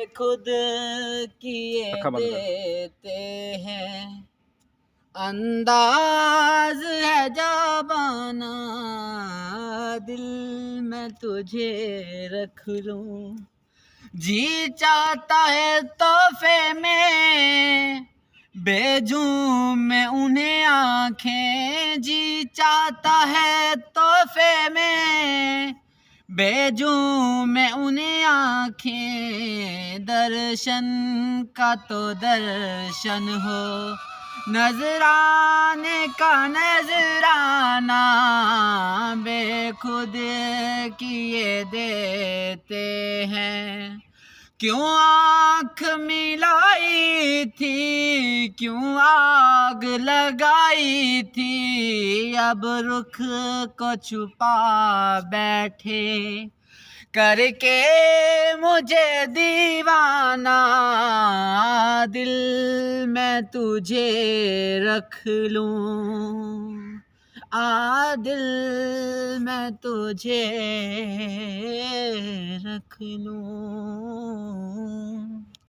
खुद किए अखा बंद कर। देते हैं, अंदाज है जाबाना, दिल में तुझे रख लूं। जी चाहता है तोहफे में भेजूं मैं उन्हें आंखें, जी चाहता है तोहफे में भेजूं मैं उन्हें आंखें, दर्शन का तो दर्शन हो, नजराने का नजराना, बेखुद किए देते हैं। क्यों आँख मिलाई थी, क्यों आग लगाई थी, अब रुख को छुपा बैठे, करके मुझे दीवाना, दिल में तुझे रख लूं, दिल में तुझे रख लूं।